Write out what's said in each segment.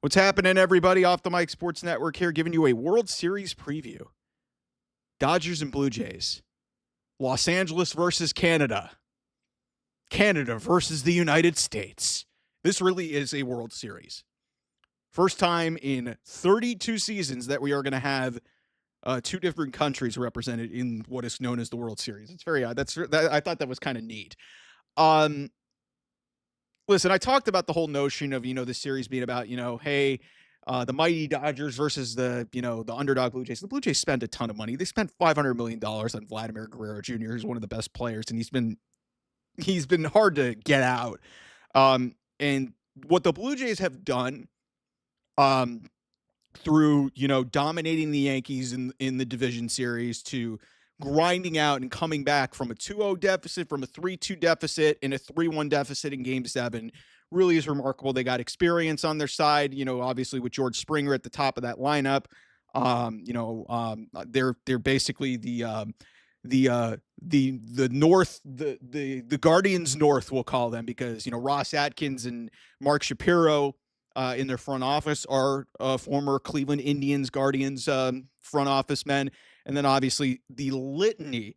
What's happening, everybody? Off the Mic Sports Network here, giving you a World Series preview. Dodgers and Blue Jays. Los Angeles versus Canada. Canada versus the United States. This really is a World Series. First time in 32 seasons that we are going to have two different countries represented in what is known as the World Series. It's very odd. I thought that was kind of neat. Um, Listen, I talked about the whole notion of, the series being about, hey, the mighty Dodgers versus the underdog Blue Jays. The Blue Jays spent a ton of money. They spent $500 million on Vladimir Guerrero Jr., who's one of the best players, and he's been hard to get out. And what the Blue Jays have done, through, dominating the Yankees in the division series to grinding out and coming back from a 2-0 deficit, from a 3-2 deficit, and a 3-1 deficit in Game 7 really is remarkable. They got experience on their side, obviously with George Springer at the top of that lineup. They're basically the North, the Guardians North, we'll call them, because Ross Atkins and Mark Shapiro in their front office are former Cleveland Indians Guardians front office men. And then obviously the litany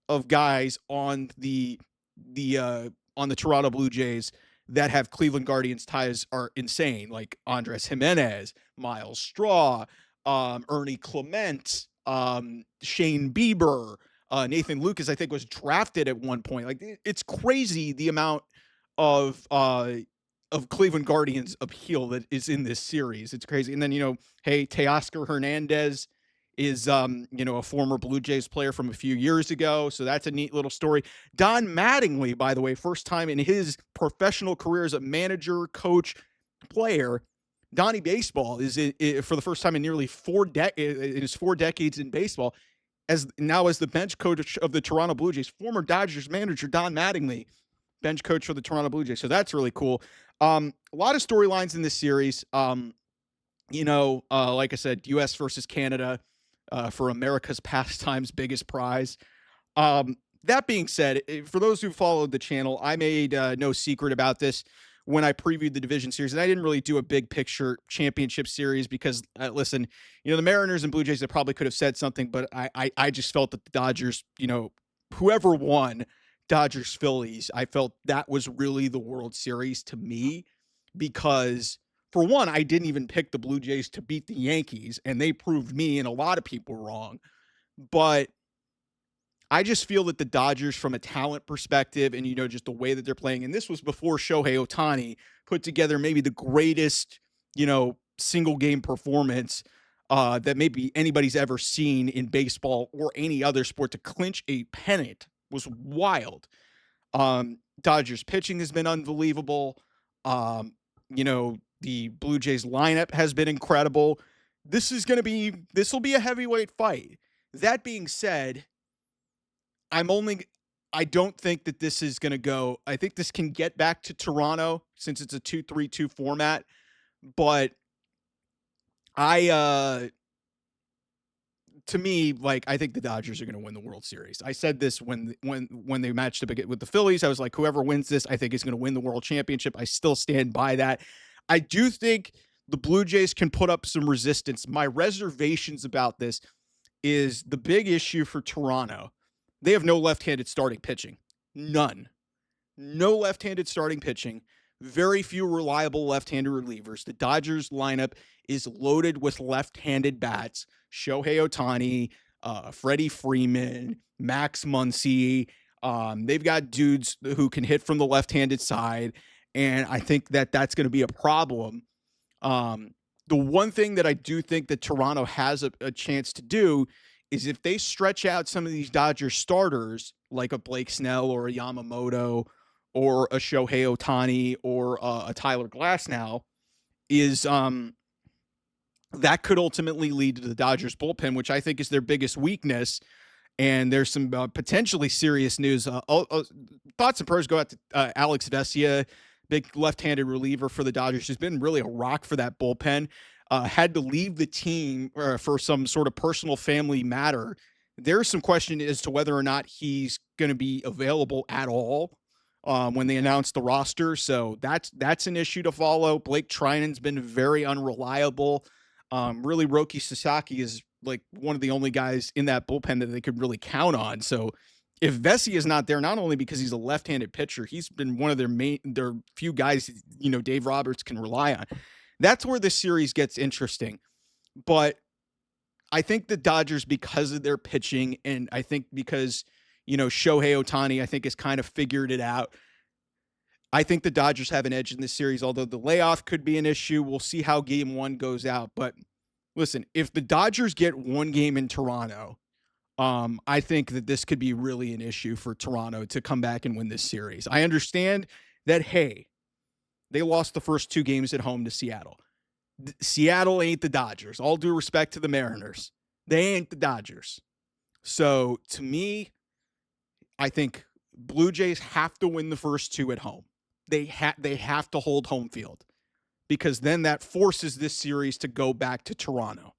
of guys on the Toronto Blue Jays that have Cleveland Guardians ties are insane, like Andres Jimenez, Miles Straw, Ernie Clement, Shane Bieber, Nathan Lucas, I think, was drafted at one point. Like, it's crazy the amount of Cleveland Guardians appeal that is in this series. It's crazy. And then, hey, Teoscar Hernandez is, a former Blue Jays player from a few years ago. So that's a neat little story. Don Mattingly, by the way, first time in his professional career as a manager, coach, player, Donnie Baseball is for the first time in nearly in his 4 decades in baseball, as the bench coach of the Toronto Blue Jays, former Dodgers manager Don Mattingly, bench coach for the Toronto Blue Jays. So that's really cool. A lot of storylines in this series. Like I said, U.S. versus Canada for America's pastime's biggest prize. That being said, for those who followed the channel, I made no secret about this when I previewed the division series, and I didn't really do a big picture championship series because, listen, the Mariners and Blue Jays, they probably could have said something, but I just felt that the Dodgers, whoever won, Dodgers Phillies, I felt that was really the World Series to me, because for one, I didn't even pick the Blue Jays to beat the Yankees, and they proved me and a lot of people wrong. But I just feel that the Dodgers, from a talent perspective and, just the way that they're playing, and this was before Shohei Ohtani put together maybe the greatest, single game performance that maybe anybody's ever seen in baseball or any other sport to clinch a pennant, was wild. Dodgers pitching has been unbelievable. The Blue Jays lineup has been incredible. This will be a heavyweight fight. That being said, I don't think that this is going to go. I think this can get back to Toronto since it's a 2-3-2 format, but to me, I think the Dodgers are going to win the World Series. I said this when they matched up with the Phillies. I was like, whoever wins this, I think is going to win the World Championship. I still stand by that. I do think the Blue Jays can put up some resistance. My reservations about this is the big issue for Toronto. They have no left-handed starting pitching. None. No left-handed starting pitching. Very few reliable left-handed relievers. The Dodgers lineup is loaded with left-handed bats. Shohei Ohtani, Freddie Freeman, Max Muncy. They've got dudes who can hit from the left-handed side, and I think that that's going to be a problem. The one thing that I do think that Toronto has a chance to do is if they stretch out some of these Dodgers starters, like a Blake Snell or a Yamamoto or a Shohei Ohtani or a Tyler Glasnow, is that could ultimately lead to the Dodgers bullpen, which I think is their biggest weakness. And there's some potentially serious news. Thoughts and prayers go out to Alex Vesia, big left-handed reliever for the Dodgers, who's been really a rock for that bullpen. Had to leave the team for some sort of personal family matter. There's some question as to whether or not he's going to be available at all when they announced the roster. So that's an issue to follow. Blake Trinan's been very unreliable. Really, Roki Sasaki is like one of the only guys in that bullpen that they could really count on. So if Vesey is not there, not only because he's a left-handed pitcher, he's been one of their few guys, Dave Roberts can rely on. That's where this series gets interesting. But I think the Dodgers, because of their pitching, and I think because, Shohei Ohtani, I think, has kind of figured it out. I think the Dodgers have an edge in this series, although the layoff could be an issue. We'll see how game one goes out. But listen, if the Dodgers get one game in Toronto, I think that this could be really an issue for Toronto to come back and win this series. I understand that, hey, they lost the first two games at home to Seattle. Seattle ain't the Dodgers. All due respect to the Mariners. They ain't the Dodgers. So, to me, I think Blue Jays have to win the first two at home. They have to hold home field, because then that forces this series to go back to Toronto.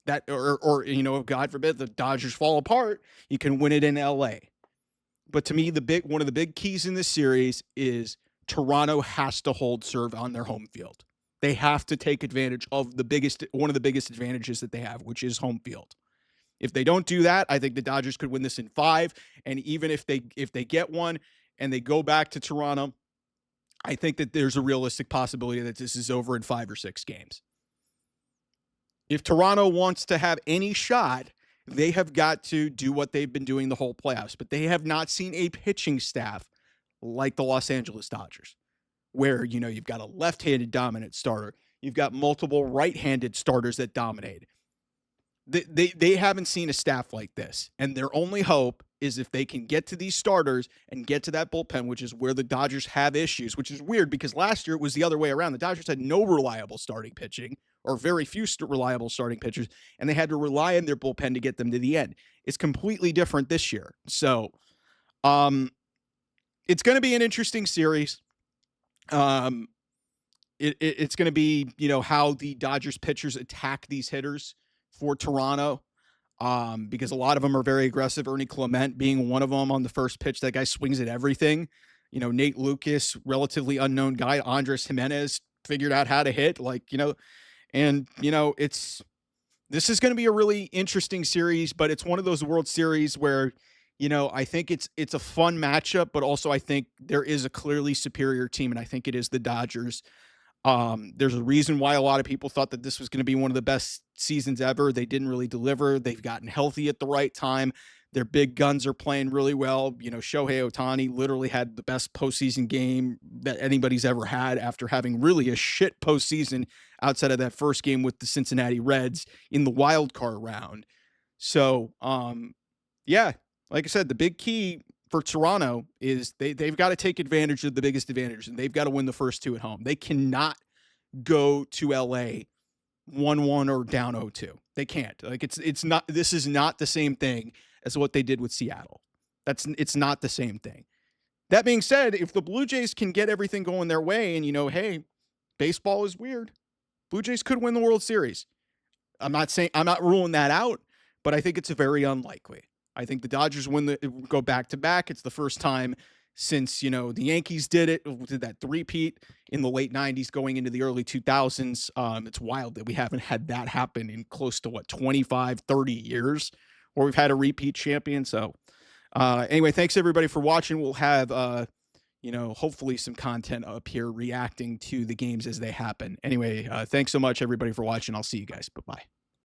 That or God forbid the Dodgers fall apart, you can win it in LA. But to me, one of the big keys in this series is Toronto has to hold serve on their home field. They have to take advantage of one of the biggest advantages that they have, which is home field. If they don't do that, I think the Dodgers could win this in 5. And even if they get one and they go back to Toronto, I think that there's a realistic possibility that this is over in 5 or 6 games. If Toronto wants to have any shot, they have got to do what they've been doing the whole playoffs. But they have not seen a pitching staff like the Los Angeles Dodgers, where, you've got a left-handed dominant starter. You've got multiple right-handed starters that dominate. They haven't seen a staff like this. And their only hope is if they can get to these starters and get to that bullpen, which is where the Dodgers have issues, which is weird because last year it was the other way around. The Dodgers had no reliable starting pitching, or very few reliable starting pitchers, and they had to rely on their bullpen to get them to the end. It's completely different this year. So it's going to be an interesting series. It's going to be, how the Dodgers pitchers attack these hitters for Toronto, because a lot of them are very aggressive. Ernie Clement being one of them on the first pitch. That guy swings at everything. Nate Lucas, relatively unknown guy. Andres Jimenez figured out how to hit, this is going to be a really interesting series, but it's one of those World Series where, I think it's a fun matchup, but also I think there is a clearly superior team, and I think it is the Dodgers. There's a reason why a lot of people thought that this was going to be one of the best seasons ever. They didn't really deliver. They've gotten healthy at the right time. Their big guns are playing really well. Shohei Ohtani literally had the best postseason game that anybody's ever had after having really a shit postseason outside of that first game with the Cincinnati Reds in the wild card round. So, yeah, like I said, the big key for Toronto is they've got to take advantage of the biggest advantage, and they've got to win the first two at home. They cannot go to LA 1-1 or down 0-2. They can't. This is not the same thing as what they did with Seattle. It's not the same thing. That being said, if the Blue Jays can get everything going their way, and hey, baseball is weird, Blue Jays could win the World Series. I'm not ruling that out, but I think it's very unlikely. I think the Dodgers go back to back. It's the first time since, the Yankees did that three-peat in the late 90s going into the early 2000s. It's wild that we haven't had that happen in close to 25, 30 years where we've had a repeat champion. So anyway, thanks everybody for watching. We'll have, hopefully some content up here reacting to the games as they happen. Anyway, thanks so much everybody for watching. I'll see you guys. Bye-bye.